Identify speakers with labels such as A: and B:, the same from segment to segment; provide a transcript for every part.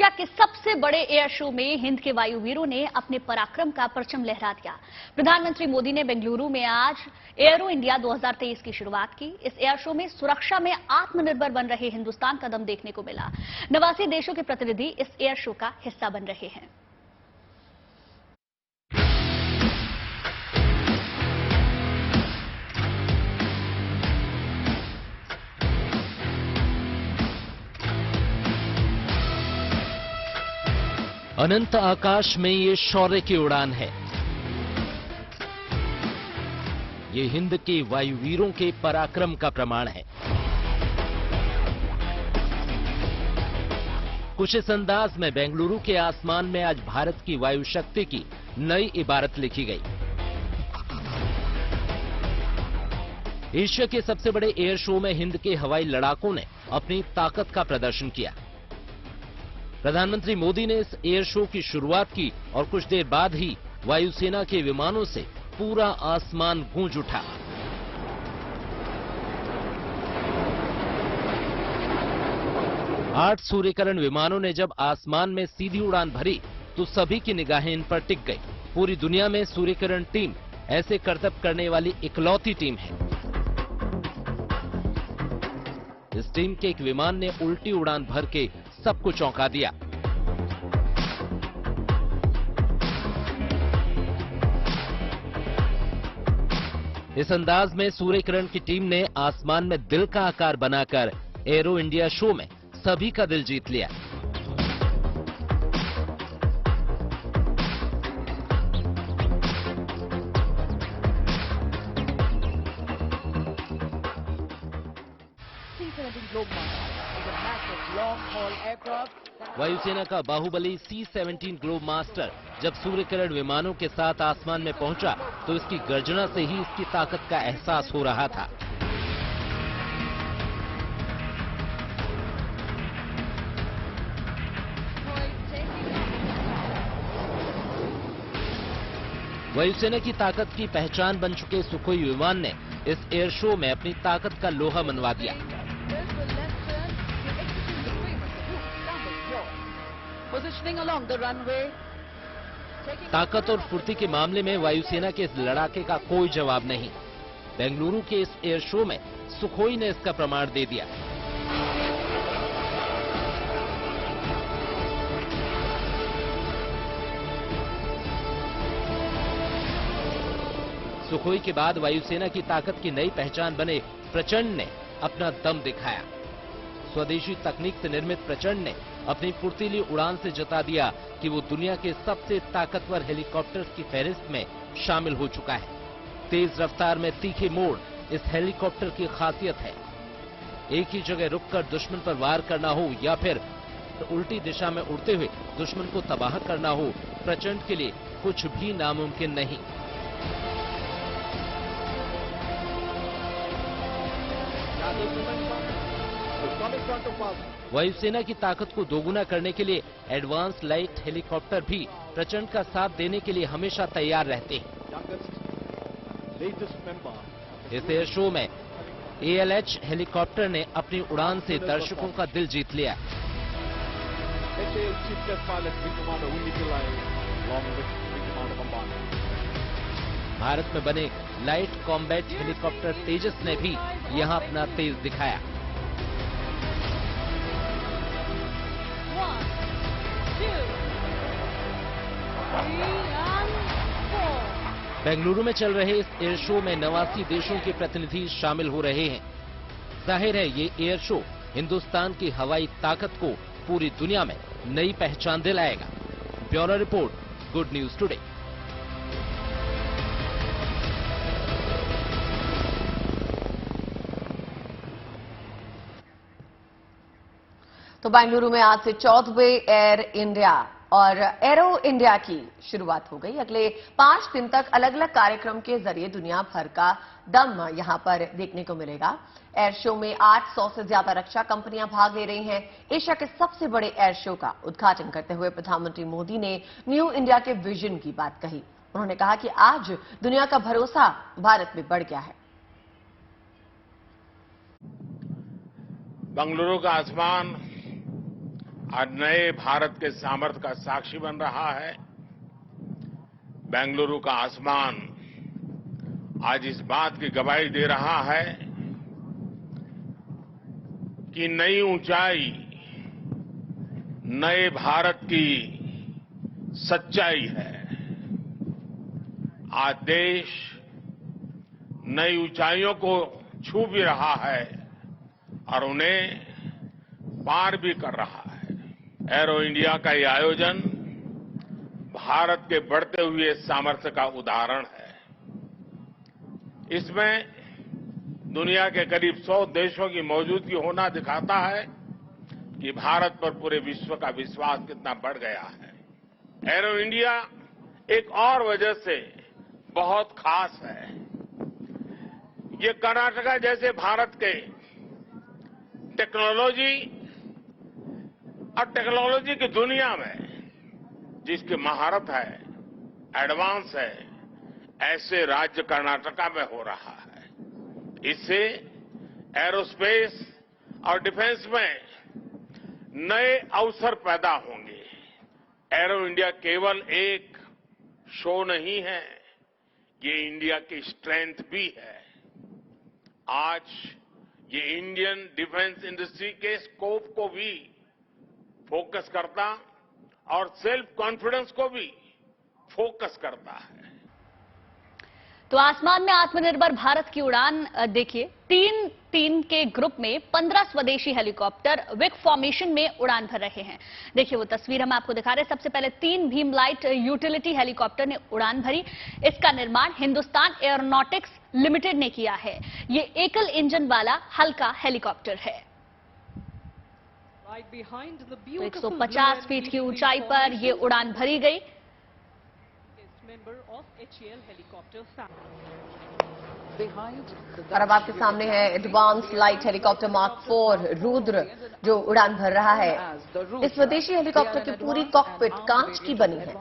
A: Asia के सबसे बड़े एयर शो में हिंद के वायुवीरों ने अपने पराक्रम का परचम लहरा दिया। प्रधानमंत्री मोदी ने बेंगलुरु में आज एरो इंडिया 2023 की शुरुआत की। इस एयर शो में सुरक्षा में आत्मनिर्भर बन रहे हिंदुस्तान का दम देखने को मिला। 89 देशों के प्रतिनिधि इस एयर शो का हिस्सा बन रहे हैं।
B: अनंत आकाश में ये शौर्य की उड़ान है। ये हिंद के वायुवीरों के पराक्रम का प्रमाण है। कुछ इस अंदाज में बेंगलुरु के आसमान में आज भारत की वायु शक्ति की नई इबारत लिखी गई। एशिया के सबसे बड़े एयर शो में हिंद के हवाई लड़ाकों ने अपनी ताकत का प्रदर्शन किया। प्रधानमंत्री मोदी ने इस एयर शो की शुरुआत की और कुछ देर बाद ही वायुसेना के विमानों से पूरा आसमान गूंज उठा। आठ सूर्यकिरण विमानों ने जब आसमान में सीधी उड़ान भरी तो सभी की निगाहें इन पर टिक गई। पूरी दुनिया में सूर्यकिरण टीम ऐसे करतब करने वाली इकलौती टीम है। इस टीम के एक विमान ने उल्टी उड़ान भर के सबको चौंका दिया। इस अंदाज में सूर्यकिरण की टीम ने आसमान में दिल का आकार बनाकर एरो इंडिया शो में सभी का दिल जीत लिया। वायुसेना का बाहुबली C-17 ग्लोब मास्टर जब सूर्यकिरण विमानों के साथ आसमान में पहुंचा तो इसकी गर्जना से ही इसकी ताकत का एहसास हो रहा था। वायुसेना की ताकत की पहचान बन चुके सुखोई विमान ने इस एयर शो में अपनी ताकत का लोहा मनवा दिया। ताकत और फुर्ती के मामले में वायुसेना के इस लड़ाके का कोई जवाब नहीं। बेंगलुरु के इस एयर शो में सुखोई ने इसका प्रमाण दे दिया। सुखोई के बाद वायुसेना की ताकत की नई पहचान बने प्रचंड ने अपना दम दिखाया। स्वदेशी तकनीक से निर्मित प्रचंड ने अपनी फुर्तीली उड़ान से जता दिया कि वो दुनिया के सबसे ताकतवर हेलीकॉप्टर्स की फहरिस्त में शामिल हो चुका है। तेज रफ्तार में तीखे मोड़ इस हेलीकॉप्टर की खासियत है। एक ही जगह रुककर दुश्मन पर वार करना हो या फिर उल्टी दिशा में उड़ते हुए दुश्मन को तबाह करना हो, प्रचंड के लिए कुछ भी नामुमकिन नहीं। वायुसेना की ताकत को दोगुना करने के लिए एडवांस लाइट हेलीकॉप्टर भी प्रचंड का साथ देने के लिए हमेशा तैयार रहते हैं। इस एयर शो में ALH हेलीकॉप्टर ने अपनी उड़ान से दर्शकों का दिल जीत लिया। भारत में बने लाइट कॉम्बैट हेलीकॉप्टर तेजस ने भी यहां अपना तेज दिखाया। बेंगलुरु में चल रहे इस एयर शो में 89 देशों के प्रतिनिधि शामिल हो रहे हैं। जाहिर है ये एयर शो हिंदुस्तान की हवाई ताकत को पूरी दुनिया में नई पहचान दिलाएगा। Bureau report, good news today.
C: तो बेंगलुरु में आज से 14वें एयर इंडिया और एरो इंडिया की शुरुआत हो गई। अगले 5 दिन तक अलग अलग कार्यक्रम के जरिए दुनिया भर का दम यहां पर देखने को मिलेगा। एयर शो में 800 से ज्यादा रक्षा कंपनियां भाग ले रही हैं। एशिया के सबसे बड़े एयर शो का उद्घाटन करते हुए प्रधानमंत्री मोदी ने न्यू इंडिया के विजन की बात कही। उन्होंने कहा कि आज दुनिया का भरोसा भारत में बढ़ गया है।
D: बेंगलुरु का आसमान आज नए भारत के सामर्थ्य का साक्षी बन रहा है। बेंगलुरु का आसमान आज इस बात की गवाही दे रहा है कि नई ऊंचाई नए भारत की सच्चाई है। आज देश नई ऊंचाइयों को छू भी रहा है और उन्हें पार भी कर रहा है। एरो इंडिया का ये आयोजन भारत के बढ़ते हुए सामर्थ्य का उदाहरण है। इसमें दुनिया के करीब 100 देशों की मौजूदगी होना दिखाता है कि भारत पर पूरे विश्व का विश्वास कितना बढ़ गया है। एरो इंडिया एक और वजह से बहुत खास है। ये कर्नाटका जैसे भारत के टेक्नोलॉजी और टेक्नोलॉजी की दुनिया में जिसकी महारत है, एडवांस है, ऐसे राज्य कर्नाटका में हो रहा है। इससे एरोस्पेस और डिफेंस में नए अवसर पैदा होंगे। एरो इंडिया केवल एक शो नहीं है, ये इंडिया की स्ट्रेंथ भी है। आज ये इंडियन डिफेंस इंडस्ट्री के स्कोप को भी फोकस करता और सेल्फ कॉन्फिडेंस को भी फोकस करता है।
A: तो आसमान में आत्मनिर्भर भारत की उड़ान देखिए, 3-3 के ग्रुप में 15 स्वदेशी हेलीकॉप्टर विक फॉर्मेशन में उड़ान भर रहे हैं। देखिए वो तस्वीर हम आपको दिखा रहे हैं। सबसे पहले 3 भीम लाइट यूटिलिटी हेलीकॉप्टर ने उड़ान भरी। इसका निर्माण हिंदुस्तान एरोनॉटिक्स लिमिटेड ने किया है। ये एकल इंजन वाला हल्का हेलीकॉप्टर है। तो 150 फीट की ऊंचाई पर ये उड़ान भरी गई।
C: और अब आपके सामने है advance light helicopter mark 4 Rudra जो उड़ान भर रहा है। इस स्वदेशी हेलीकॉप्टर की पूरी कॉकपिट कांच की बनी है।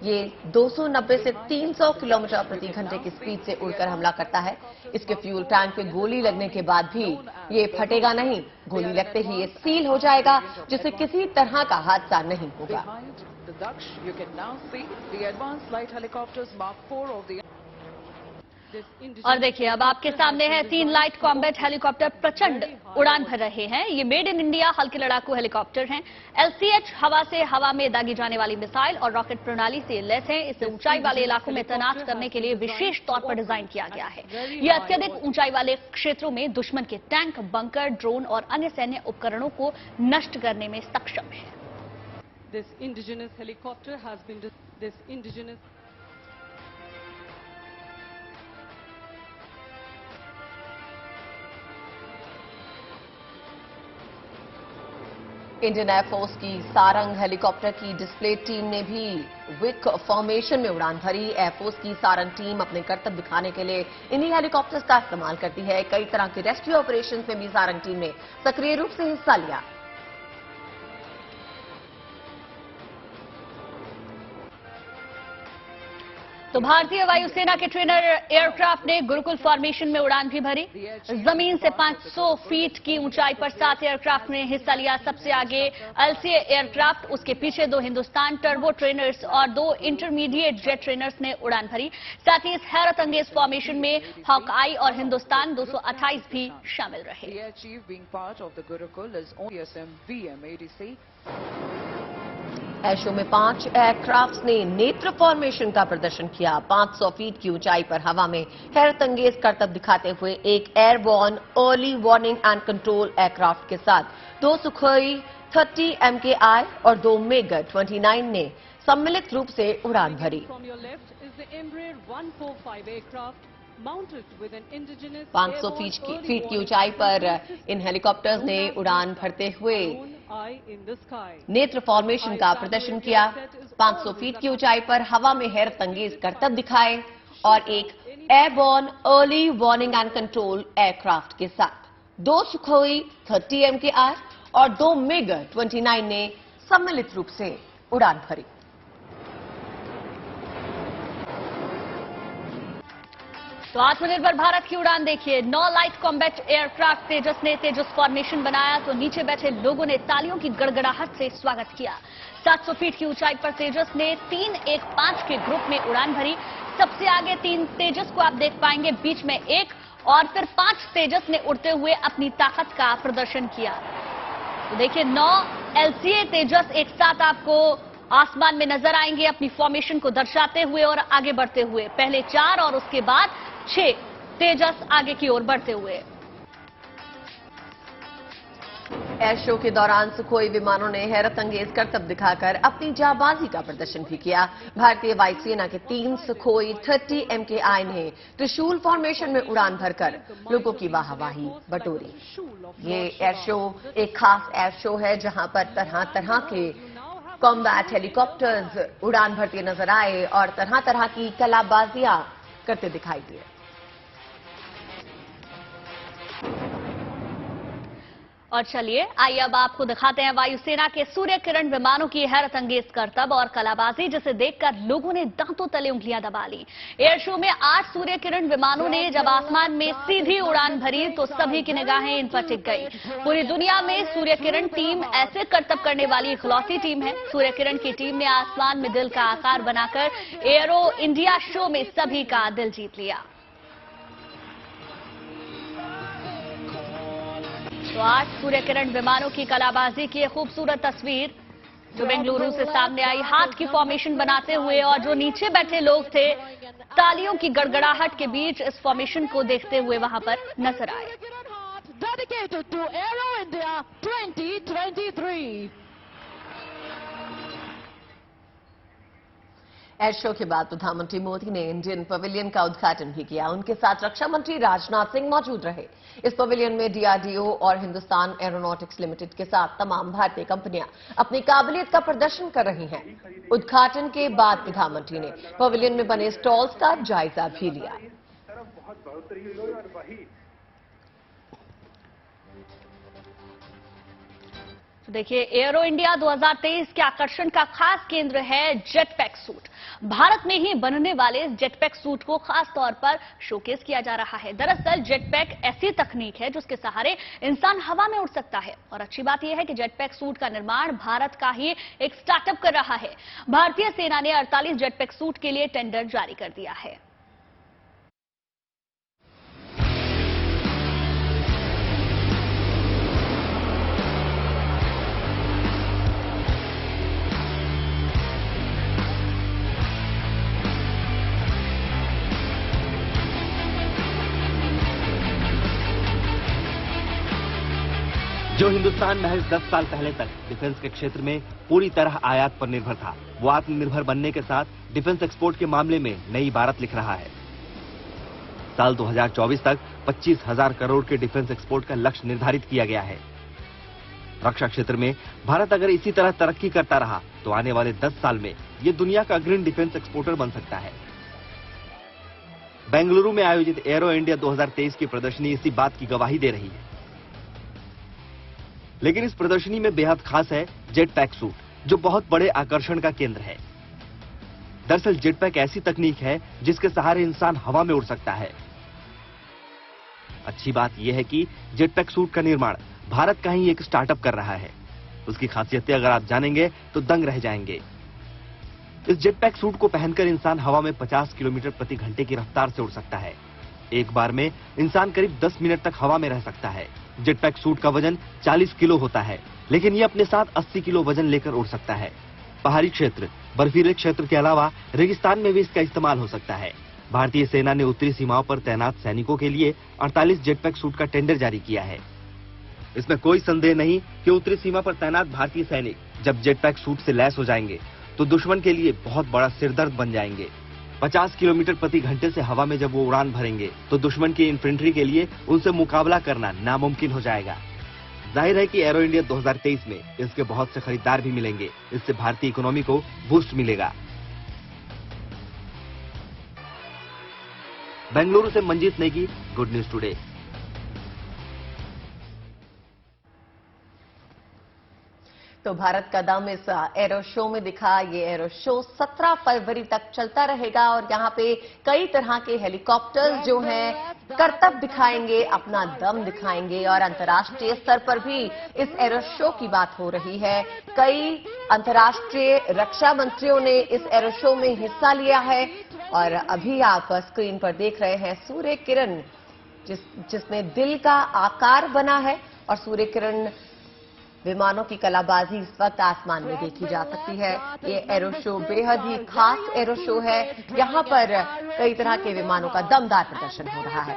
C: ये 290 से 300 किलोमीटर प्रति घंटे की स्पीड से उड़कर हमला करता है। इसके फ्यूल टैंक पे गोली लगने के बाद भी ये फटेगा नहीं। गोली लगते ही ये सील हो जाएगा, जिससे किसी तरह का हादसा नहीं होगा।
A: और देखिए अब आपके सामने है 3 लाइट कॉम्बैट हेलीकॉप्टर प्रचंड उड़ान भर रहे हैं। ये मेड इन इंडिया हल्के लड़ाकू हेलीकॉप्टर हैं। LCH हवा से हवा में दागी जाने वाली मिसाइल और रॉकेट प्रणाली से लैस हैं। इसे ऊंचाई वाले इलाकों में तैनात करने के लिए विशेष तौर पर डिजाइन किया गया है। ये अत्यधिक ऊंचाई वाले क्षेत्रों में दुश्मन के टैंक, बंकर, ड्रोन और अन्य सैन्य उपकरणों को नष्ट करने में सक्षम है।
C: इंडियन एयरफोर्स की सारंग हेलीकॉप्टर की डिस्प्ले टीम ने भी विक फॉर्मेशन में उड़ान भरी। एयरफोर्स की सारंग टीम अपने करतब दिखाने के लिए इन्हीं हेलीकॉप्टर्स का इस्तेमाल करती है। कई तरह के रेस्क्यू ऑपरेशन में भी सारंग टीम ने सक्रिय रूप से हिस्सा लिया।
A: तो भारतीय वायुसेना के ट्रेनर एयरक्राफ्ट ने गुरुकुल फॉर्मेशन में उड़ान भी भरी। जमीन से 500 फीट की ऊंचाई पर 7 एयरक्राफ्ट ने हिस्सा लिया। सबसे आगे LCA एयरक्राफ्ट, उसके पीछे 2 हिंदुस्तान टर्बो ट्रेनर्स और 2 इंटरमीडिएट जेट ट्रेनर्स ने उड़ान भरी। साथ ही इस हैरत अंगेज फॉर्मेशन में हॉकआई और हिंदुस्तान 228 भी शामिल रहे।
C: एयर शो में 5 एयरक्राफ्ट ने नेत्र फॉर्मेशन का प्रदर्शन किया। 500 फीट की ऊंचाई पर हवा में हैरत अंगेज करतब दिखाते हुए एक airborne early warning and control aircraft के साथ 2 सुखोई 30 MKI और 2 MiG 29 ने सम्मिलित रूप से उड़ान भरी। 500 फीट की ऊंचाई पर इन हेलीकॉप्टर्स ने उड़ान भरते हुए नेत्र फॉर्मेशन का प्रदर्शन किया। 500 फीट की ऊंचाई पर हवा में हैरत अंगेज करतब दिखाए और एक airborne early warning and control aircraft के साथ 2 सुखोई 30 MKI और 2 MiG 29 ने सम्मिलित रूप से उड़ान भरी।
A: तो आत्मनिर्भर भारत की उड़ान देखिए। 9 लाइट कॉम्बैट एयरक्राफ्ट तेजस ने तेजस फॉर्मेशन बनाया तो नीचे बैठे लोगों ने तालियों की गड़गड़ाहट से स्वागत किया। 700 फीट की ऊंचाई पर तेजस ने 3-1-5 के ग्रुप में उड़ान भरी। सबसे आगे 3 तेजस को आप देख पाएंगे, बीच में 1 और फिर 5 तेजस ने उड़ते हुए अपनी ताकत का प्रदर्शन किया। तो देखिए 9 LCA तेजस एक साथ आपको आसमान में नजर आएंगे अपनी फॉर्मेशन को दर्शाते हुए और आगे बढ़ते हुए। पहले 4 और उसके बाद 6 तेजस आगे की ओर बढ़ते हुए।
C: एयर शो के दौरान सुखोई विमानों ने हैरत अंगेज करतब दिखाकर अपनी जाबाजी का प्रदर्शन भी किया। भारतीय वायुसेना के 3 सुखोई 30 MKI ने त्रिशूल फॉर्मेशन में उड़ान भरकर लोगों की वाहवाही बटोरी। ये एयर शो एक खास एयर शो है जहां पर तरह तरह के कॉम्बैट हेलीकॉप्टर्स उड़ान भरते नजर आए और तरह तरह की कलाबाजियां करते दिखाई दिए।
A: और चलिए आइए अब आपको दिखाते हैं वायुसेना के सूर्य किरण विमानों की हैरत अंगेज करतब और कलाबाजी, जिसे देखकर लोगों ने दांतों तले उंगलियां दबा ली। एयर शो में 8 सूर्य किरण विमानों ने जब आसमान में सीधी उड़ान भरी तो सभी की निगाहें इन पर टिक गई। पूरी दुनिया में सूर्य किरण टीम ऐसे करतब करने वाली इकलौती टीम है। सूर्य किरण की टीम ने आसमान में दिल का आकार बनाकर एरो इंडिया शो में सभी का दिल जीत लिया। तो 8 सूर्य किरण विमानों की कलाबाजी की खूबसूरत तस्वीर जो बेंगलुरु से सामने आई, हाथ की फॉर्मेशन बनाते हुए और जो नीचे बैठे लोग थे तालियों की गड़गड़ाहट के बीच इस फॉर्मेशन को देखते हुए वहां पर नजर आए।
E: Dedicated to Aero India 2023.
C: Air show के बाद प्रधानमंत्री मोदी ने इंडियन पवेलियन का उद्घाटन भी किया। उनके साथ रक्षा मंत्री राजनाथ सिंह मौजूद रहे। इस पवेलियन में DRDO और हिंदुस्तान एरोनॉटिक्स लिमिटेड के साथ तमाम भारतीय कंपनियां अपनी काबिलियत का प्रदर्शन कर रही हैं। उद्घाटन के बाद प्रधानमंत्री ने पवेलियन में बने स्टॉल्स का जायजा भी लिया।
A: तो देखिए एरो इंडिया 2023 के आकर्षण का खास केंद्र है जेटपैक सूट। भारत में ही बनने वाले जेटपैक सूट को खास तौर पर शोकेस किया जा रहा है। दरअसल जेटपैक ऐसी तकनीक है जिसके सहारे इंसान हवा में उड़ सकता है और अच्छी बात यह है कि जेटपैक सूट का निर्माण भारत का ही एक स्टार्टअप कर रहा है। भारतीय सेना ने 48 जेटपैक सूट के लिए टेंडर जारी कर दिया है।
F: जो हिंदुस्तान महज 10 साल पहले तक डिफेंस के क्षेत्र में पूरी तरह आयात पर निर्भर था, वो आत्मनिर्भर बनने के साथ डिफेंस एक्सपोर्ट के मामले में नई इबारत लिख रहा है। साल 2024 तक 25,000 करोड़ के डिफेंस एक्सपोर्ट का लक्ष्य निर्धारित किया गया है। रक्षा क्षेत्र में भारत अगर इसी तरह तरक्की करता रहा तो आने वाले 10 साल में ये दुनिया का अग्रणी डिफेंस एक्सपोर्टर बन सकता है। बेंगलुरु में आयोजित एरो इंडिया 2023 की प्रदर्शनी इसी बात की गवाही दे रही है। लेकिन इस प्रदर्शनी में बेहद खास है जेटपैक सूट, जो बहुत बड़े आकर्षण का केंद्र है। दरअसल जेटपैक ऐसी तकनीक है जिसके सहारे इंसान हवा में उड़ सकता है। अच्छी बात यह है कि जेटपैक सूट का निर्माण भारत का ही एक स्टार्टअप कर रहा है। उसकी खासियतें अगर आप जानेंगे तो दंग रह जाएंगे। इस जेटपैक सूट को पहनकर इंसान हवा में 50 किलोमीटर प्रति घंटे की रफ्तार से उड़ सकता है। एक बार में इंसान करीब 10 मिनट तक हवा में रह सकता है। जेटपैक सूट का वजन 40 किलो होता है, लेकिन ये अपने साथ 80 किलो वजन लेकर उड़ सकता है। पहाड़ी क्षेत्र, बर्फीले क्षेत्र के अलावा रेगिस्तान में भी इसका इस्तेमाल हो सकता है। भारतीय सेना ने उत्तरी सीमाओं पर तैनात सैनिकों के लिए 48 जेटपैक सूट का टेंडर जारी किया है। इसमें कोई संदेह नहीं कि उत्तरी सीमा पर तैनात भारतीय सैनिक जब जेटपैक सूट से लैस हो जाएंगे तो दुश्मन के लिए बहुत बड़ा सिरदर्द बन जाएंगे। 50 किलोमीटर प्रति घंटे से हवा में जब वो उड़ान भरेंगे तो दुश्मन की इन्फेंट्री के लिए उनसे मुकाबला करना नामुमकिन हो जाएगा। जाहिर है कि एरो इंडिया 2023 में इसके बहुत से खरीदार भी मिलेंगे। इससे भारतीय इकोनॉमी को बूस्ट मिलेगा। बेंगलुरु से Manjeet Negi, good news today.
C: तो भारत का दम इस एरो शो में दिखा। ये एरो शो 17 फरवरी तक चलता रहेगा और यहाँ पे कई तरह के हेलीकॉप्टर्स जो हैं करतब दिखाएंगे, अपना दम दिखाएंगे और अंतर्राष्ट्रीय स्तर पर भी इस एरो शो की बात हो रही है। कई अंतर्राष्ट्रीय रक्षा मंत्रियों ने इस एरो शो में हिस्सा लिया है और अभी आप स्क्रीन पर देख रहे हैं सूर्य किरण जिसमें दिल का आकार बना है और सूर्य किरण विमानों की कलाबाजी इस वक्त आसमान में देखी जा सकती है। ये एरो शो बेहद ही खास एरो शो है। यहाँ पर कई तरह के विमानों का दमदार प्रदर्शन हो रहा है।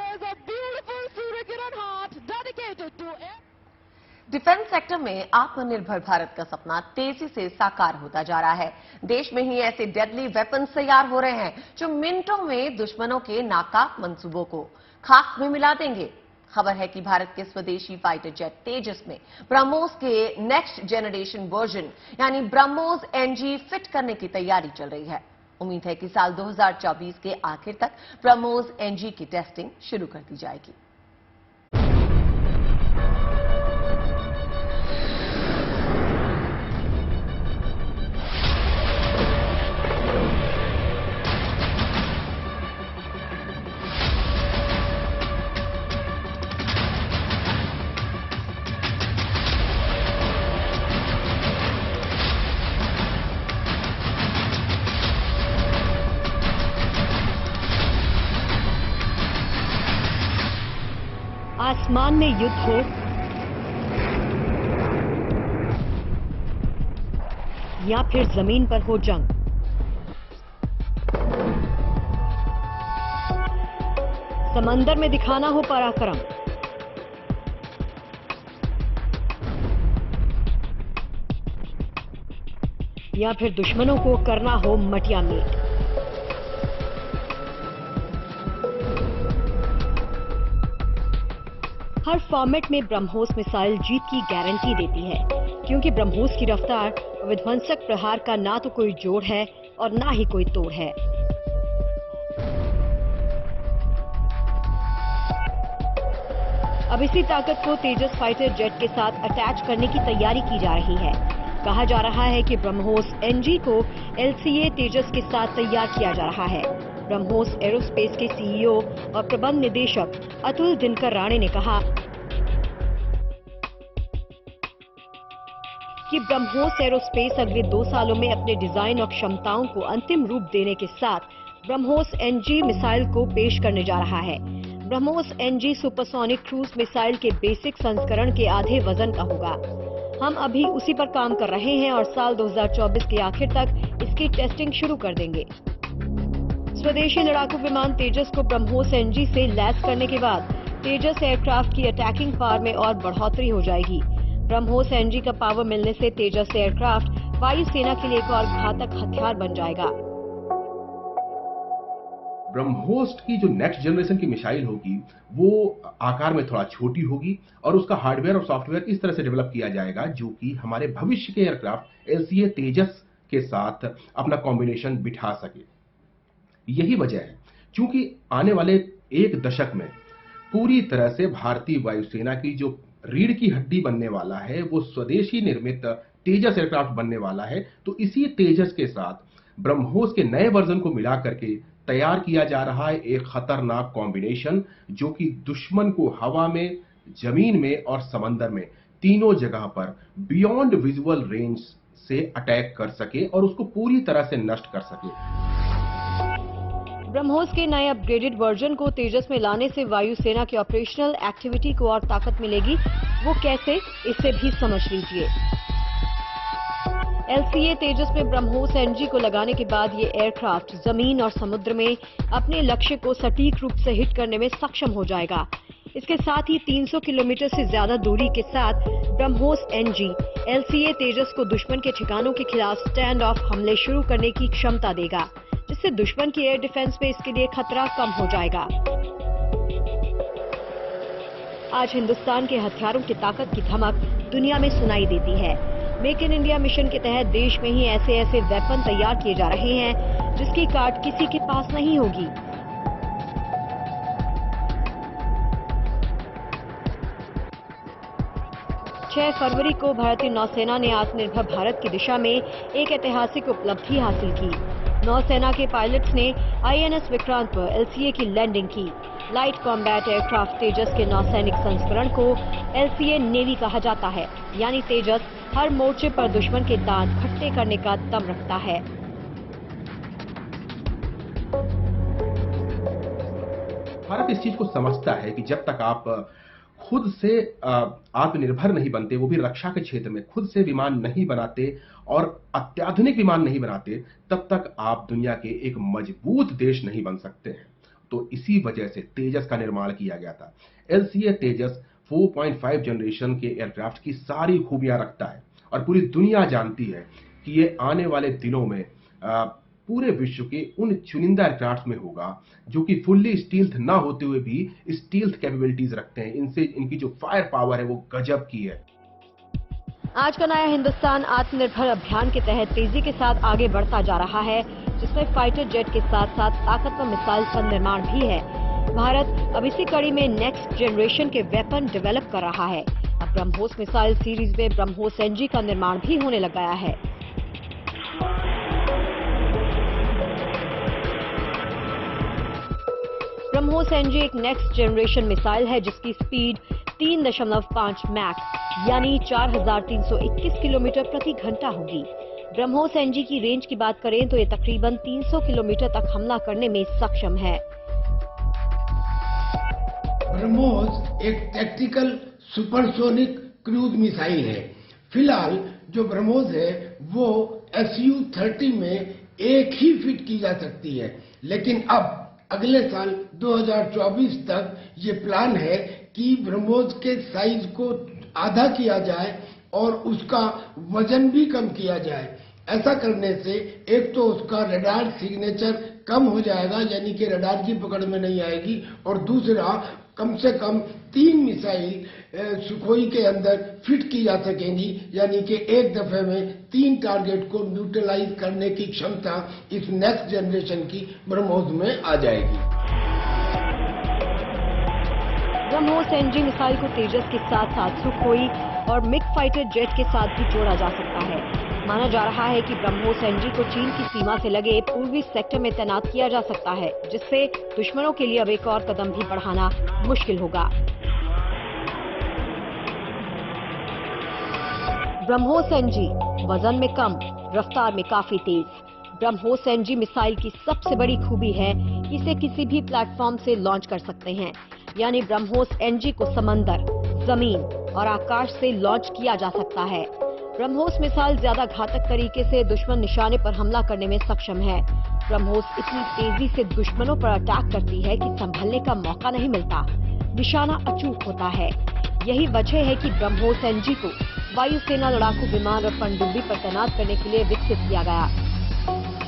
C: डिफेंस सेक्टर में आत्मनिर्भर भारत का सपना तेजी से साकार होता जा रहा है। देश में ही ऐसे डेडली वेपन्स तैयार हो रहे हैं जो मिनटों में दुश्मनों के नाकाब मंसूबों को खाक में मिला देंगे। खबर है कि भारत के स्वदेशी फाइटर जेट तेजस में ब्रह्मोस के नेक्स्ट जनरेशन वर्जन यानी ब्रह्मोस एनजी फिट करने की तैयारी चल रही है। उम्मीद है कि साल 2024 के आखिर तक ब्रह्मोस एनजी की टेस्टिंग शुरू कर दी जाएगी।
G: आसमान में युद्ध हो या फिर जमीन पर हो जंग, समंदर में दिखाना हो पराक्रम, या फिर दुश्मनों को करना हो मटिया मीट। हर फॉर्मेट में ब्रह्मोस मिसाइल जीत की गारंटी देती है, क्योंकि ब्रह्मोस की रफ्तार और विध्वंसक प्रहार का ना तो कोई जोड़ है और ना ही कोई तोड़ है। अब इसी ताकत को तेजस फाइटर जेट के साथ अटैच करने की तैयारी की जा रही है। कहा जा रहा है कि ब्रह्मोस एनजी को एलसीए तेजस के साथ तैयार किया जा रहा है। ब्रह्मोस एरोस्पेस के सीईओ और प्रबंध निदेशक अतुल दिनकर राणे ने कहा कि ब्रह्मोस एरोस्पेस अगले 2 सालों में अपने डिजाइन और क्षमताओं को अंतिम रूप देने के साथ ब्रह्मोस एनजी मिसाइल को पेश करने जा रहा है। BrahMos NG supersonic cruise missile के बेसिक संस्करण के आधे वजन का होगा। हम अभी उसी पर काम कर रहे हैं और साल 2024 के आखिर तक इसकी टेस्टिंग शुरू कर देंगे। स्वदेशी लड़ाकू विमान तेजस को ब्रह्मोस एनजी से लैस करने के बाद तेजस एयरक्राफ्ट की अटैकिंग पावर में और बढ़ोतरी हो जाएगी। ब्रह्मोस एनजी का पावर मिलने से तेजस एयरक्राफ्ट वायुसेना के लिए एक और घातक हथियार बन जाएगा।
H: ब्रह्मोस की जो नेक्स्ट जनरेशन की मिसाइल होगी वो आकार में थोड़ा छोटी होगी और उसका हार्डवेयर और सॉफ्टवेयर इस तरह से डेवलप किया जाएगा जो कि हमारे भविष्य के एयरक्राफ्ट एलसीए तेजस के साथ अपना कॉम्बिनेशन बिठा सके। यही वजह है क्योंकि आने वाले 1 दशक में पूरी तरह से भारतीय वायुसेना की जो रीढ़ की हड्डी बनने वाला है वो स्वदेशी निर्मित तेजस एयरक्राफ्ट बनने वाला है। तो इसी तेजस के साथ ब्रह्मोस के नए वर्जन को मिला करके तैयार किया जा रहा है एक खतरनाक कॉम्बिनेशन जो कि दुश्मन को हवा में, जमीन में और समंदर में तीनों जगह पर बियॉन्ड विजुअल रेंज से अटैक कर सके और उसको पूरी तरह से नष्ट कर सके।
G: ब्रह्मोस के नए अपग्रेडेड वर्जन को तेजस में लाने से वायुसेना की ऑपरेशनल एक्टिविटी को और ताकत मिलेगी। वो कैसे, इसे भी समझ लीजिए। एलसीए तेजस में ब्रह्मोस एनजी को लगाने के बाद ये एयरक्राफ्ट जमीन और समुद्र में अपने लक्ष्य को सटीक रूप से हिट करने में सक्षम हो जाएगा। इसके साथ ही 300 किलोमीटर से ज्यादा दूरी के साथ ब्रह्मोस एनजी एलसीए तेजस को दुश्मन के ठिकानों के खिलाफ स्टैंड ऑफ हमले शुरू करने की क्षमता देगा, जिससे दुश्मन की एयर डिफेंस में इसके लिए खतरा कम हो जाएगा। आज हिंदुस्तान के हथियारों की ताकत की धमक दुनिया में सुनाई देती है। मेक इन इंडिया मिशन के तहत देश में ही ऐसे वेपन तैयार किए जा रहे हैं जिसकी काट किसी के पास नहीं होगी। 6 फरवरी को भारतीय नौसेना ने आत्मनिर्भर भारत की दिशा में एक ऐतिहासिक उपलब्धि हासिल की। नौसेना के पायलट्स ने INS विक्रांत पर LCA की लैंडिंग की। लाइट कॉम्बैट एयरक्राफ्ट तेजस के नौसैनिक संस्करण को LCA नेवी कहा जाता है, यानी तेजस हर मोर्चे पर दुश्मन के दांत खट्टे करने का दम रखता है।
H: भारत इस चीज को समझता है कि जब तक आप खुद से आत्मनिर्भर नहीं बनते, वो भी रक्षा के क्षेत्र में खुद से विमान नहीं बनाते और अत्याधुनिक विमान नहीं बनाते, तब तक आप दुनिया के एक मजबूत देश नहीं बन सकते हैं। तो इसी वजह से तेजस का निर्माण किया गया था। LCA तेजस 4.5 जनरेशन के एयरक्राफ्ट की सारी खूबियां रखता है और पूरी दुनिया जानती है कि ये आने वाले दिनों में पूरे विश्व के उन चुनिंदा एयरक्राफ्ट में होगा जो कि फुल्ली स्टील्थ ना होते हुए भी स्टील्थ कैपेबिलिटीज रखते हैं। इनसे इनकी जो फायर पावर है वो गजब की है।
G: आज का नया हिंदुस्तान आत्मनिर्भर अभियान के तहत तेजी के साथ आगे बढ़ता जा रहा है, जिसमें फाइटर जेट के साथ साथ ताकतवर मिसाइल का निर्माण भी है। भारत अब इसी कड़ी में नेक्स्ट जनरेशन के वेपन डेवलप कर रहा है। अब ब्रह्मोस मिसाइल सीरीज में ब्रह्मोस NG का निर्माण भी होने लग गया है। ब्रह्मोस NG एक नेक्स्ट जनरेशन मिसाइल है जिसकी स्पीड 3.5 मैक यानी 4,321 किलोमीटर प्रति घंटा होगी। ब्रह्मोस NG की रेंज की बात करें तो ये तकरीबन 300 किलोमीटर तक हमला करने में सक्षम है।
I: ब्रह्मोस एक टैक्टिकल सुपरसोनिक क्रूज मिसाइल है। फिलहाल जो ब्रह्मोस है वो Su-30 में एक ही फिट की जा सकती है, लेकिन अब अगले साल 2024 तक ये प्लान है कि ब्रह्मोस के साइज को आधा किया जाए और उसका वजन भी कम किया जाए। ऐसा करने से एक तो उसका रडार सिग्नेचर कम हो जाएगा, यानी कि रडार की पकड़ में नहीं आएगी, और दूसरा कम से कम 3 मिसाइल सुखोई के अंदर फिट की जा सकेंगी, यानी कि एक दफे में 3 टारगेट को न्यूट्रलाइज करने की क्षमता इस नेक्स्ट जनरेशन की ब्रह्मोस में आ जाएगी।
G: ब्रह्मोस NG मिसाइल को तेजस के साथ साथ सुखोई और मिग फाइटर जेट के साथ भी जोड़ा जा सकता है। माना जा रहा है कि ब्रह्मोस NG को चीन की सीमा से लगे पूर्वी सेक्टर में तैनात किया जा सकता है, जिससे दुश्मनों के लिए अब एक और कदम भी बढ़ाना मुश्किल होगा। ब्रह्मोस NG वजन में कम, रफ्तार में काफी तेज। ब्रह्मोस NG मिसाइल की सबसे बड़ी खूबी है इसे किसी भी प्लेटफॉर्म से लॉन्च कर सकते हैं, यानी ब्रह्मोस NG को समंदर, जमीन और आकाश से लॉन्च किया जा सकता है। ब्रह्मोस मिसाइल ज्यादा घातक तरीके से दुश्मन निशाने पर हमला करने में सक्षम है। ब्रह्मोस इतनी तेजी से दुश्मनों पर अटैक करती है कि संभलने का मौका नहीं मिलता, निशाना अचूक होता है। यही वजह है कि ब्रह्मोस NG को वायुसेना लड़ाकू विमान और पनडुब्बी पर तैनात करने के लिए विकसित किया गया।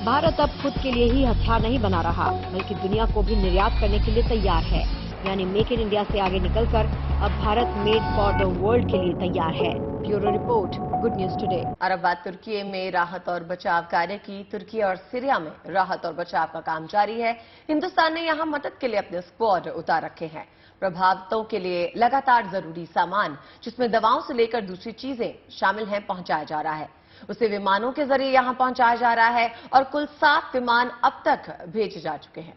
G: भारत अब खुद के लिए ही हथियार नहीं बना रहा, बल्कि दुनिया को भी निर्यात करने के लिए तैयार है, यानी मेक इन इंडिया से आगे निकलकर अब Bharat made for the world के लिए तैयार है। Bureau report, good news today.
C: और अब बात तुर्की में राहत और बचाव कार्य की। तुर्की और सीरिया में राहत और बचाव का काम जारी है। हिंदुस्तान ने यहां मदद के लिए अपने स्क्वाड उतार रखे हैं। प्रभावितों के लिए लगातार जरूरी सामान, जिसमें दवाओं से लेकर दूसरी चीजें शामिल हैं, पहुंचाया जा रहा है। उसे विमानों के जरिए यहां पहुंचाया जा रहा है और कुल 7 विमान अब तक भेजे जा चुके हैं।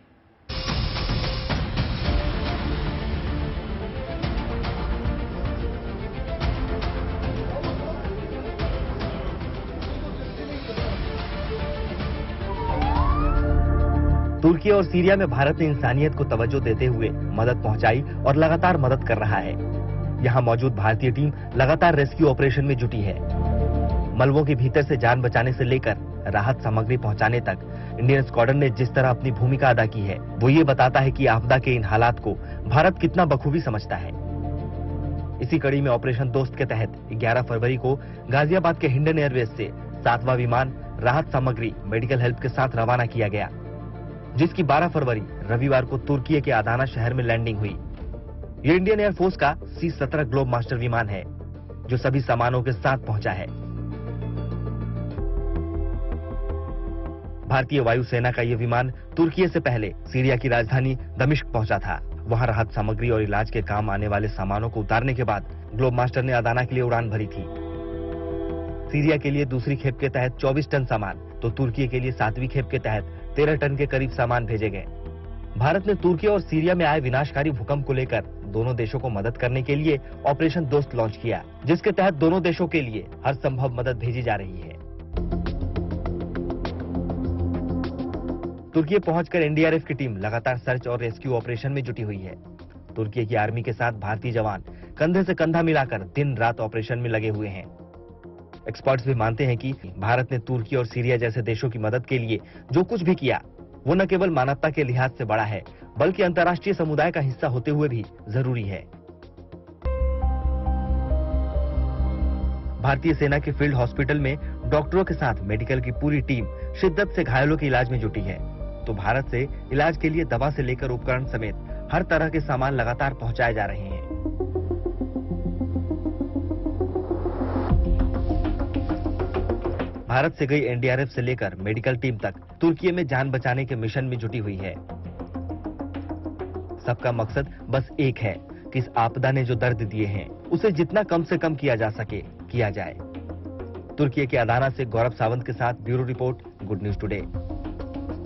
F: तुर्की और सीरिया में भारत ने इंसानियत को तवज्जो देते हुए मदद पहुंचाई और लगातार मदद कर रहा है। यहां मौजूद भारतीय टीम लगातार रेस्क्यू ऑपरेशन में जुटी है। मलबों के भीतर से जान बचाने से लेकर राहत सामग्री पहुंचाने तक इंडियन स्क्वाड्रन ने जिस तरह अपनी भूमिका अदा की है, वो ये बताता है कि आपदा के इन हालात को भारत कितना बखूबी समझता है। इसी कड़ी में ऑपरेशन दोस्त के तहत 11 फरवरी को गाजियाबाद के हिंडन एयरवेज से 7वां विमान राहत सामग्री मेडिकल हेल्प के साथ रवाना किया गया, जिसकी 12 फरवरी रविवार को तुर्की के आदाना शहर में लैंडिंग हुई। ये इंडियन एयरफोर्स का C-17 ग्लोब मास्टर विमान है, जो सभी सामानों के साथ पहुंचा है। भारतीय वायुसेना का यह विमान तुर्की से पहले सीरिया की राजधानी दमिश्क पहुंचा था। वहां राहत सामग्री और इलाज के काम आने वाले सामानों को उतारने के बाद ग्लोब मास्टर ने अदाना के लिए उड़ान भरी थी। सीरिया के लिए दूसरी खेप के तहत 24 टन सामान, तो तुर्की के लिए 7वीं खेप के तहत 13 टन के करीब सामान भेजे गए। भारत ने तुर्की और सीरिया में आए विनाशकारी भूकंप को लेकर दोनों देशों को मदद करने के लिए ऑपरेशन दोस्त लॉन्च किया, जिसके तहत दोनों देशों के लिए हर संभव मदद भेजी जा रही है। तुर्की पहुंचकर एनडीआरएफ की टीम लगातार सर्च और रेस्क्यू ऑपरेशन में जुटी हुई है। तुर्की की आर्मी के साथ भारतीय जवान कंधे से कंधा मिलाकर दिन रात ऑपरेशन में लगे हुए हैं। एक्सपर्ट्स भी मानते हैं कि भारत ने तुर्की और सीरिया जैसे देशों की मदद के लिए जो कुछ भी किया वो न केवल मानवता के लिहाज से बड़ा है, बल्कि अंतर्राष्ट्रीय समुदाय का हिस्सा होते हुए भी जरूरी है। भारतीय सेना के फील्ड हॉस्पिटल में डॉक्टरों के साथ मेडिकल की पूरी टीम शिद्दत से घायलों के इलाज में जुटी है, तो भारत से इलाज के लिए दवा से लेकर उपकरण समेत हर तरह के सामान लगातार पहुंचाए जा रहे हैं। भारत से गई एनडीआरएफ से लेकर मेडिकल टीम तक तुर्की में जान बचाने के मिशन में जुटी हुई है। सबका मकसद बस एक है कि इस आपदा ने जो दर्द दिए हैं उसे जितना कम से कम किया जा सके किया जाए। तुर्की के अदाना से गौरव सावंत के साथ bureau report, good news today.